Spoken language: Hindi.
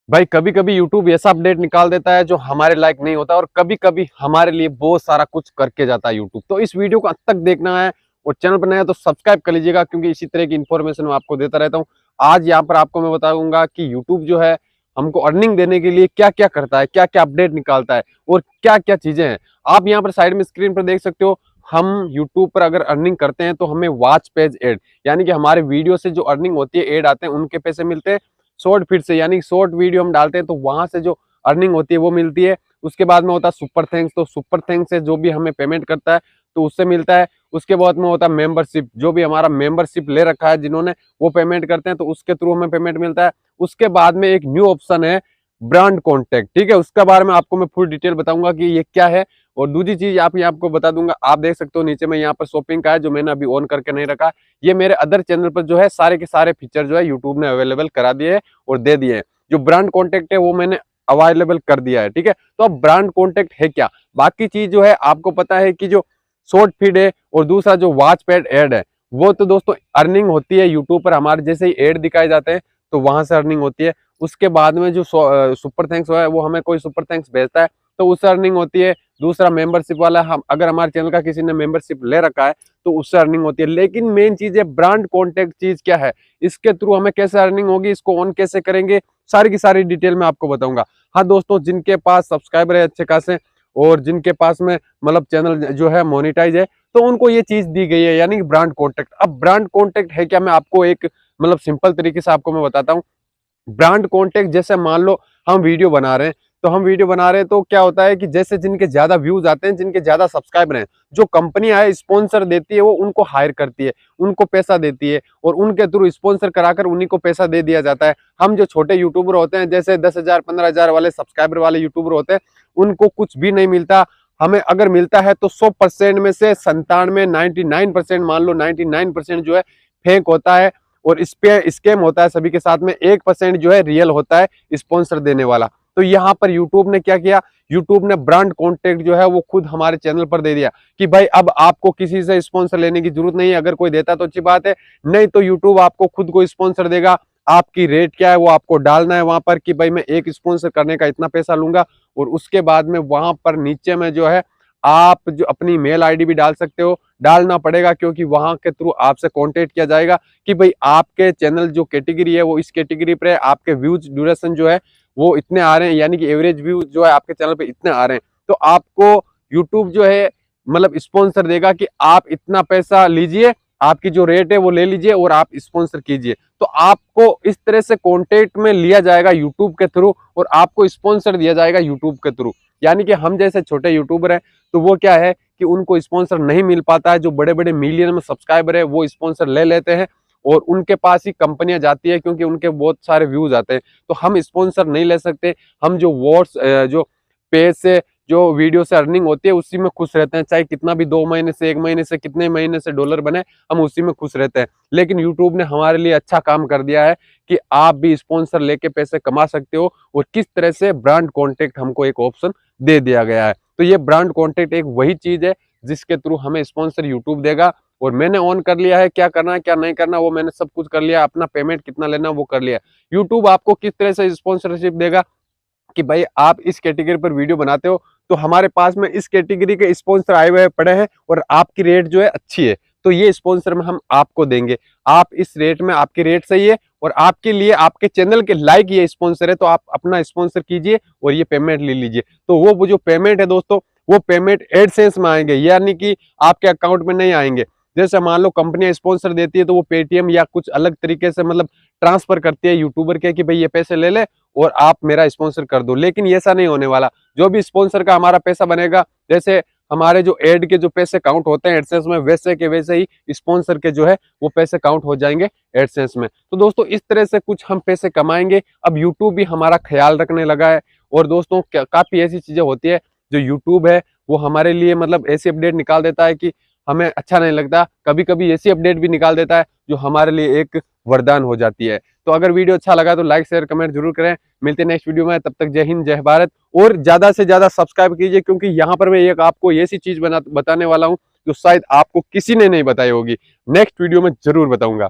भाई कभी कभी YouTube ऐसा अपडेट निकाल देता है जो हमारे लायक नहीं होता और कभी कभी हमारे लिए बहुत सारा कुछ करके जाता है YouTube। तो इस वीडियो को अंत तक देखना है और चैनल पर नया है तो सब्सक्राइब कर लीजिएगा, क्योंकि इसी तरह की इन्फॉर्मेशन मैं आपको देता रहता हूँ। आज यहाँ पर आपको मैं बताऊंगा कि YouTube जो है हमको अर्निंग देने के लिए क्या क्या करता है, क्या क्या अपडेट निकालता है और क्या क्या चीजें हैं। आप यहाँ पर साइड में स्क्रीन पर देख सकते हो। हम YouTube पर अगर अर्निंग करते हैं तो हमें वॉच पेज एड, यानी कि हमारे वीडियो से जो अर्निंग होती है, एड आते हैं, उनके पैसे मिलते हैं। शॉर्ट फीड से, यानी शॉर्ट वीडियो हम डालते हैं तो वहां से जो अर्निंग होती है वो मिलती है। उसके बाद में होता है सुपर थैंक्स, तो सुपर थैंक्स से जो भी हमें पेमेंट करता है तो उससे मिलता है। उसके बाद में होता है मेंबरशिप, जो भी हमारा मेंबरशिप ले रखा है जिन्होंने, वो पेमेंट करते हैं तो उसके थ्रू हमें पेमेंट मिलता है। उसके बाद में एक न्यू ऑप्शन है ब्रांड कॉन्टेक्ट, ठीक है, उसके बारे में आपको मैं फुल डिटेल बताऊंगा कि ये क्या है। और दूसरी चीज आप यहाँ आपको बता दूंगा, आप देख सकते हो नीचे में यहाँ पर शॉपिंग का है जो मैंने अभी ऑन करके नहीं रखा। ये मेरे अदर चैनल पर जो है सारे के सारे फीचर जो है यूट्यूब ने अवेलेबल करा दिए है और दे दिए हैं। जो ब्रांड कॉन्टेक्ट है वो मैंने अवेलेबल कर दिया है, ठीक है। तो अब ब्रांड कॉन्टेक्ट है क्या, बाकी चीज जो है आपको पता है कि जो शॉर्ट फीड है और दूसरा जो वॉच पैड एड है, वो तो दोस्तों अर्निंग होती है यूट्यूब पर। हमारे जैसे ही एड दिखाए जाते हैं तो वहां से अर्निंग होती है। उसके बाद में जो सुपर थैंक्स है, वो हमें कोई सुपर थैंक्स भेजता है तो उससे अर्निंग होती है। दूसरा मेंबरशिप वाला, हम अगर हमारे चैनल का किसी ने मेंबरशिप ले रखा है तो उससे अर्निंग होती है। लेकिन मेन चीज है ब्रांड कॉन्टेक्ट चीज क्या है, इसके थ्रू हमें कैसे अर्निंग होगी, इसको ऑन कैसे करेंगे, सारी की सारी डिटेल में आपको बताऊंगा। हाँ दोस्तों, जिनके पास सब्सक्राइबर है अच्छे खासे और जिनके पास में मतलब चैनल जो है मोनेटाइज है, तो उनको ये चीज दी गई है, यानी कि ब्रांड कॉन्टेक्ट। अब ब्रांड कॉन्टेक्ट है क्या, मैं आपको एक मतलब सिंपल तरीके से आपको मैं बताता हूँ। ब्रांड कॉन्टेक्ट जैसे मान लो हम वीडियो बना रहे हैं, तो हम वीडियो बना रहे हैं तो क्या होता है कि जैसे जिनके ज्यादा व्यूज आते हैं, जिनके ज्यादा सब्सक्राइबर हैं, जो कंपनियां है स्पॉन्सर देती है, वो उनको हायर करती है, उनको पैसा देती है और उनके थ्रू स्पॉन्सर कराकर उन्हीं को पैसा दे दिया जाता है। हम जो छोटे यूट्यूबर होते हैं, जैसे 10,000 15,000 वाले सब्सक्राइबर वाले यूट्यूबर होते हैं, उनको कुछ भी नहीं मिलता। हमें अगर मिलता है तो 100% में से 97 99% मान लो 99% जो है फेक होता है और इस पे स्कैम होता है सभी के साथ में। 1% जो है रियल होता है स्पॉन्सर देने वाला। तो यहाँ पर यूट्यूब ने क्या किया, यूट्यूब ने ब्रांड कॉन्टेक्ट जो है वो खुद हमारे चैनल पर दे दिया कि भाई अब आपको किसी से स्पॉन्सर लेने की जरूरत नहीं है। अगर कोई देता तो अच्छी बात है, नहीं तो यूट्यूब आपको खुद को स्पॉन्सर देगा। आपकी रेट क्या है वो आपको डालना है वहां पर कि भाई मैं एक स्पॉन्सर करने का इतना पैसा लूंगा। और उसके बाद में वहां पर नीचे में जो है आप जो अपनी मेल आईडी भी डाल सकते हो, डालना पड़ेगा, क्योंकि वहां के थ्रू आपसे कांटेक्ट किया जाएगा कि भाई आपके चैनल जो कैटेगरी है वो इस कैटेगरी पर है, आपके व्यूज ड्यूरेशन जो है वो इतने आ रहे हैं, यानी कि एवरेज व्यू जो है आपके चैनल पे इतने आ रहे हैं, तो आपको यूट्यूब जो है मतलब स्पॉन्सर देगा कि आप इतना पैसा लीजिए, आपकी जो रेट है वो ले लीजिए और आप स्पॉन्सर कीजिए। तो आपको इस तरह से कॉन्टेक्ट में लिया जाएगा यूट्यूब के थ्रू और आपको स्पॉन्सर दिया जाएगा यूट्यूब के थ्रू। यानी कि हम जैसे छोटे यूट्यूबर हैं तो वो क्या है कि उनको स्पॉन्सर नहीं मिल पाता है। जो बड़े बड़े मिलियन में सब्सक्राइबर है वो स्पॉन्सर ले लेते हैं और उनके पास ही कंपनियां जाती है, क्योंकि उनके बहुत सारे व्यूज आते हैं। तो हम स्पॉन्सर नहीं ले सकते। हम जो वॉट्स जो पेज से जो वीडियो से अर्निंग होती है उसी में खुश रहते हैं, चाहे कितना भी 2 महीने से 1 महीने से कितने महीने से डॉलर बने, हम उसी में खुश रहते हैं। लेकिन यूट्यूब ने हमारे लिए अच्छा काम कर दिया है कि आप भी स्पॉन्सर लेके पैसे कमा सकते हो और किस तरह से ब्रांड कॉन्टेक्ट हमको एक ऑप्शन दे दिया गया है। तो ये ब्रांड कॉन्टेक्ट एक वही चीज है जिसके थ्रू हमें स्पॉन्सर यूट्यूब देगा और मैंने ऑन कर लिया है। क्या करना है क्या नहीं करना वो मैंने सब कुछ कर लिया, अपना पेमेंट कितना लेना वो कर लिया। यूट्यूब आपको किस तरह से स्पॉन्सरशिप देगा कि भाई आप इस कैटेगरी पर वीडियो बनाते हो तो हमारे पास में इस कैटेगरी के स्पॉन्सर आए हुए पड़े हैं और आपकी रेट जो है अच्छी है, तो ये स्पॉन्सर में हम आपको देंगे। आप इस रेट में, आपकी रेट सही है और आपके लिए आपके चैनल के लाइक ये स्पॉन्सर है, तो आप अपना स्पॉन्सर कीजिए और ये पेमेंट ले लीजिए। तो वो जो पेमेंट है दोस्तों, वो पेमेंट एडसेंस में आएंगे, यानी कि आपके अकाउंट में नहीं आएंगे। जैसे मान लो कंपनियां स्पॉन्सर देती है तो वो पेटीएम या कुछ अलग तरीके से मतलब ट्रांसफर करती है यूट्यूबर के कि भाई ये पैसे ले ले और आप मेरा स्पॉन्सर कर दो। लेकिन ये ऐसा नहीं होने वाला। जो भी स्पॉन्सर का हमारा पैसा बनेगा, जैसे हमारे जो एड के जो पैसे काउंट होते हैं एडसेंस में, वैसे के वैसे ही स्पॉन्सर के जो है वो पैसे काउंट हो जाएंगे एडसेंस में। तो दोस्तों इस तरह से कुछ हम पैसे कमाएंगे। अब यूट्यूब भी हमारा ख्याल रखने लगा है। और दोस्तों काफी ऐसी चीजें होती है जो यूट्यूब है वो हमारे लिए मतलब ऐसी अपडेट निकाल देता है कि हमें अच्छा नहीं लगता। कभी कभी ऐसी अपडेट भी निकाल देता है जो हमारे लिए एक वरदान हो जाती है। तो अगर वीडियो अच्छा लगा तो लाइक शेयर कमेंट जरूर करें। मिलते हैं नेक्स्ट वीडियो में, तब तक जय हिंद जय भारत। और ज्यादा से ज्यादा सब्सक्राइब कीजिए, क्योंकि यहाँ पर मैं एक आपको ऐसी चीज बताने वाला हूँ जो शायद आपको किसी ने नहीं बताई होगी। नेक्स्ट वीडियो में जरूर बताऊंगा।